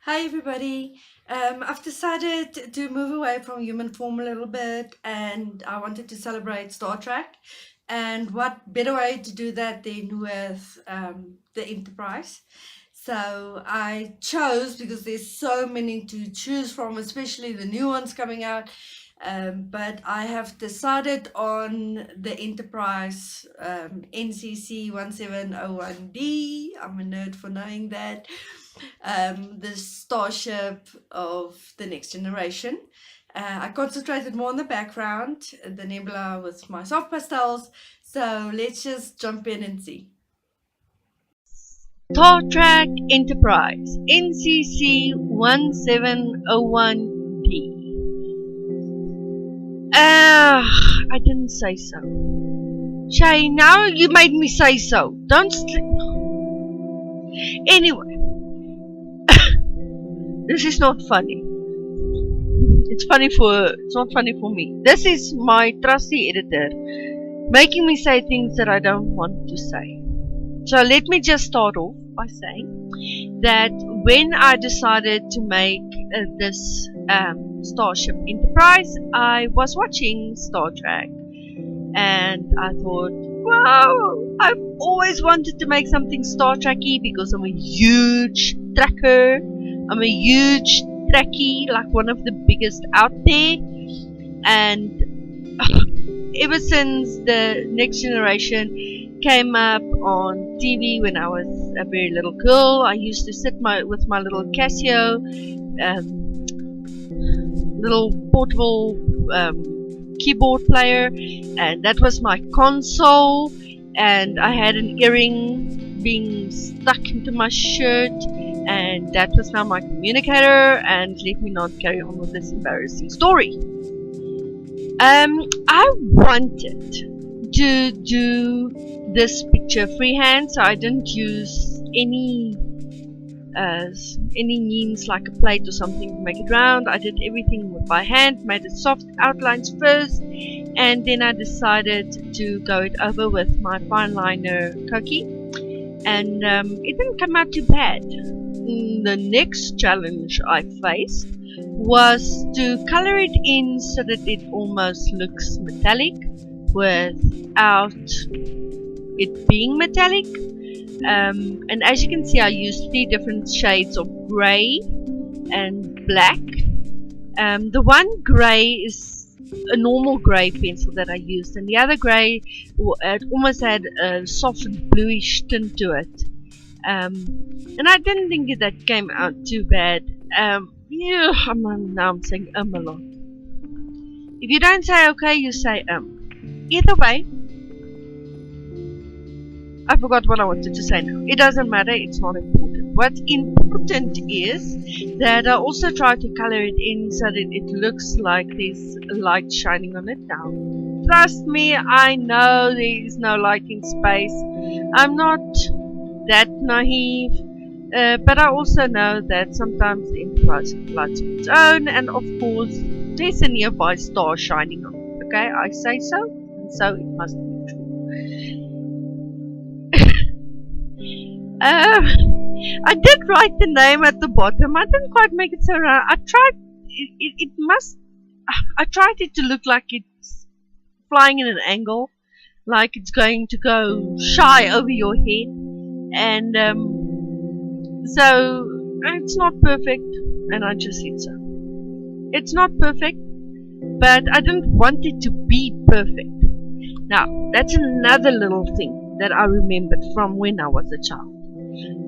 Hi everybody. I've decided to move away from human form a little bit and I wanted to celebrate Star Trek. And what better way to do that than with the Enterprise? So I chose because there's so many to choose from, especially the new ones coming out. But I have decided on the Enterprise NCC 1701D. I'm a nerd for knowing that. The starship of the next generation. I concentrated more on the background, the nebula with my soft pastels. So let's just jump in and see. Star Trek Enterprise NCC 1701D. I didn't say so. Shay, now you made me say so. Don't Anyway, this is not funny. It's not funny for me. This is my trusty editor making me say things that I don't want to say. So let me just start off by saying that when I decided to make this Starship Enterprise, I was watching Star Trek and I thought, wow, I've always wanted to make something Star Trekky because I'm a huge trekker. I'm a huge Trekkie, like one of the biggest out there. And ever since the Next Generation came up on TV when I was a very little girl, I used to sit with my little Casio, little portable keyboard player, and that was my console. And I had an earring being stuck into my shirt, and that was now my communicator. And let me not carry on with this embarrassing story. I wanted to do this picture freehand, so I didn't use any means like a plate or something to make it round. I did everything by hand, made it soft outlines first, and then I decided to go it over with my fine liner Koki, and it didn't come out too bad. The next challenge I faced was to color it in so that it almost looks metallic without it being metallic. And as you can see, I used 3 different shades of grey and black. The one grey is a normal grey pencil that I used, and the other grey, it almost had a soft bluish tint to it. And I didn't think that came out too bad. Yeah, now I'm saying a lot. If you don't say okay, you say Either way, I forgot what I wanted to say now. It doesn't matter, it's not important. What's important is that I also try to color it in so that it looks like there's light shining on it now. Trust me, I know there is no light in space. I'm not that naive. But I also know that sometimes the Enterprise flies on its own, and of course, there's a nearby star shining on it. Okay, I say so, and so it must be true. I did write the name at the bottom. I didn't quite make it so round. I tried. I tried it to look like it's flying in an angle, like it's going to go shy over your head, and so it's not perfect, and I just said so. It's not perfect, but I didn't want it to be perfect. Now, that's another little thing that I remembered from when I was a child.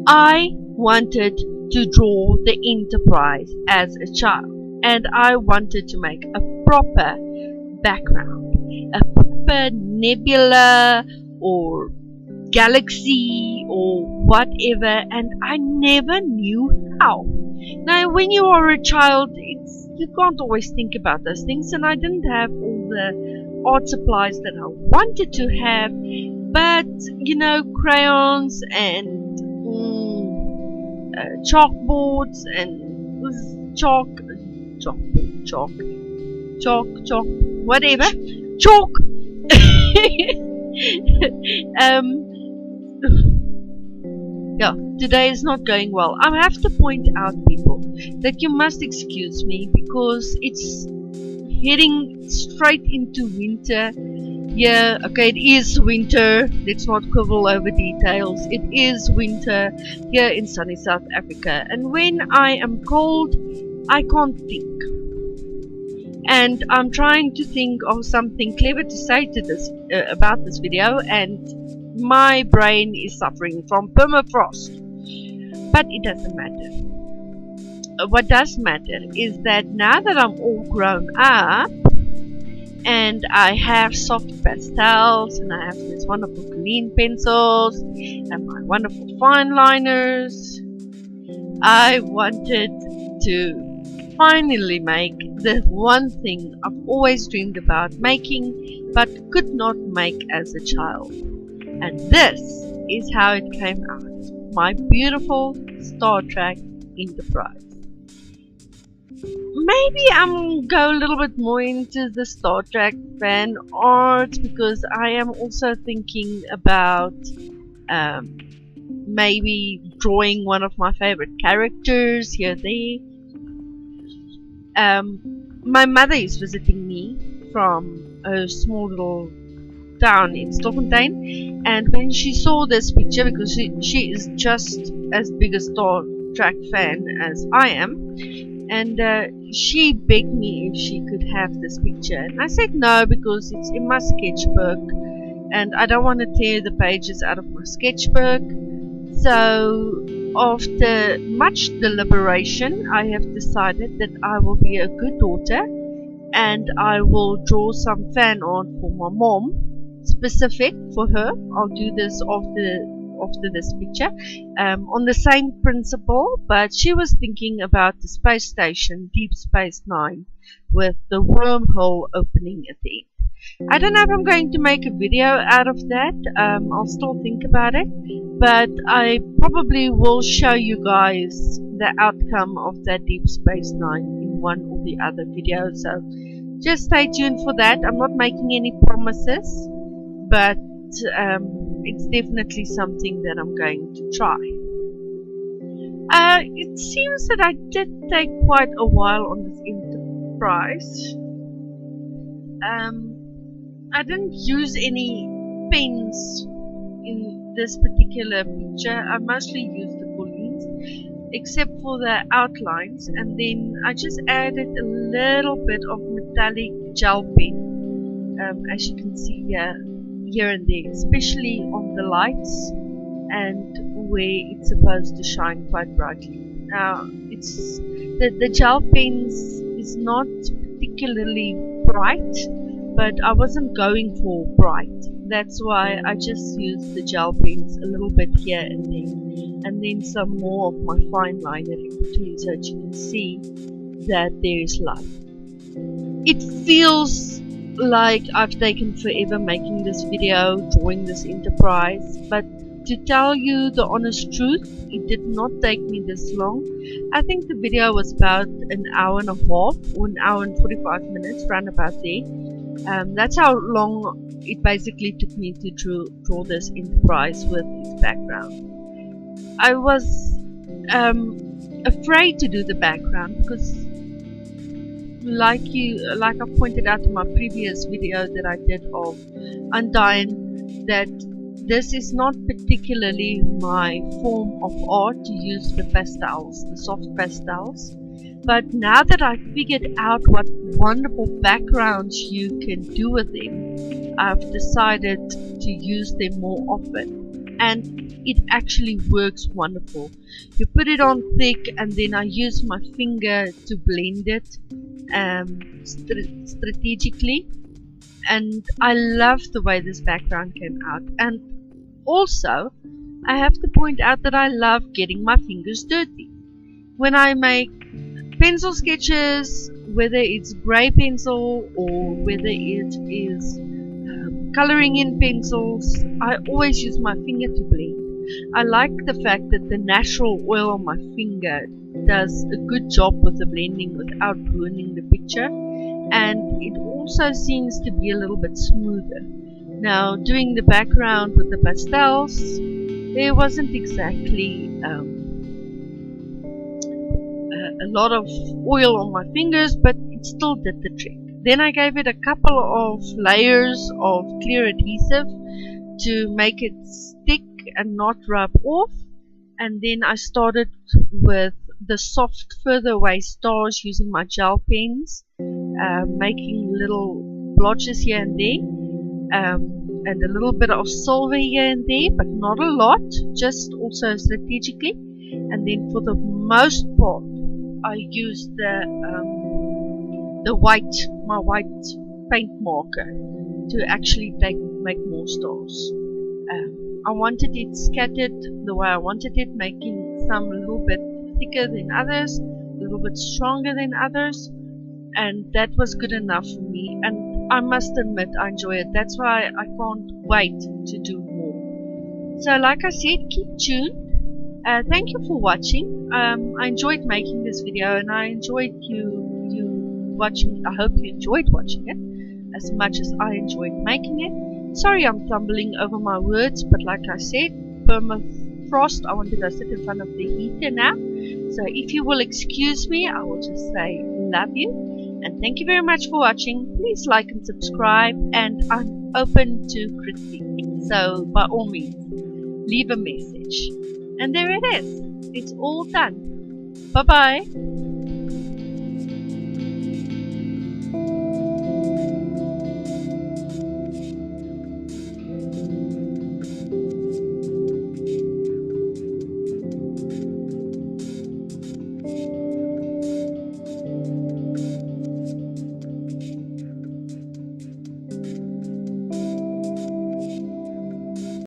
I wanted to draw the Enterprise as a child, and I wanted to make a proper background, a proper nebula or galaxy or whatever, and I never knew how. Now, when you are a child, you can't always think about those things, and I didn't have all the art supplies that I wanted to have, but crayons and chalkboards and whatever, chalk. Yeah, today is not going well. I have to point out, people, that you must excuse me because it's heading straight into winter. Yeah, okay, it is winter. Let's not quibble over details. It is winter here in sunny South Africa, and when I am cold, I can't think. And I'm trying to think of something clever to say to this about this video, and my brain is suffering from permafrost. But it doesn't matter. What does matter is that now that I'm all grown up and I have soft pastels and I have these wonderful green pencils and my wonderful fine liners, I wanted to finally make the one thing I've always dreamed about making but could not make as a child. And this is how it came out. My beautiful Star Trek Enterprise. Maybe I'm go a little bit more into the Star Trek fan art because I am also thinking about maybe drawing one of my favorite characters here there. My mother is visiting me from a small little town in Stilfontein, and when she saw this picture, because she is just as big a Star Trek fan as I am, and she begged me if she could have this picture, and I said no because it's in my sketchbook and I don't want to tear the pages out of my sketchbook. So after much deliberation, I have decided that I will be a good daughter and I will draw some fan art for my mom, specific for her. I'll do this after this picture, on the same principle, but she was thinking about the space station Deep Space Nine with the wormhole opening at the end. I don't know if I'm going to make a video out of that. I'll still think about it, but I probably will show you guys the outcome of that Deep Space Nine in one or the other video, so just stay tuned for that. I'm not making any promises, but it's definitely something that I'm going to try. It seems that I did take quite a while on this enterprise. I didn't use any pens in this particular picture. I mostly used the Booleans, except for the outlines, and then I just added a little bit of metallic gel pen, as you can see here and there, especially on the lights and where it's supposed to shine quite brightly. Now, it's the gel pens is not particularly bright, but I wasn't going for bright. That's why I just used the gel pens a little bit here and then some more of my fine liner in between, so that you can see that there is light. It feels like I've taken forever making this video, drawing this enterprise, but to tell you the honest truth, it did not take me this long. I think the video was about an hour and a half or an hour and 45 minutes, round about there. That's how long it basically took me to draw this enterprise with its background. I was afraid to do the background because, like I pointed out in my previous video that I did of Undyne, that this is not particularly my form of art to use the pastels, the soft pastels. But now that I've figured out what wonderful backgrounds you can do with them, I've decided to use them more often. And it actually works wonderful. You put it on thick and then I use my finger to blend it strategically. And I love the way this background came out. And also, I have to point out that I love getting my fingers dirty. When I make pencil sketches, whether it's grey pencil or whether it is coloring in pencils, I always use my finger to blend. I like the fact that the natural oil on my finger does a good job with the blending without ruining the picture, and it also seems to be a little bit smoother. Now, doing the background with the pastels, there wasn't exactly a lot of oil on my fingers, but it still did the trick. Then I gave it a couple of layers of clear adhesive to make it stick and not rub off, and then I started with the soft further away stars using my gel pens, making little blotches here and there, and a little bit of silver here and there, but not a lot, just also strategically. And then for the most part I used my white paint marker to actually make more stars. I wanted it scattered the way I wanted it, making some a little bit thicker than others, a little bit stronger than others, and that was good enough for me. And I must admit I enjoy it. That's why I can't wait to do more. So like I said, keep tuned. Thank you for watching. I enjoyed making this video, and I enjoyed you watching. I hope you enjoyed watching it as much as I enjoyed making it. Sorry I'm tumbling over my words, but like I said, permafrost, I want to go sit in front of the heater now. So if you will excuse me, I will just say love you, and thank you very much for watching. Please like and subscribe, and I'm open to critique, so by all means leave a message. And there it is. It's all done. Bye bye.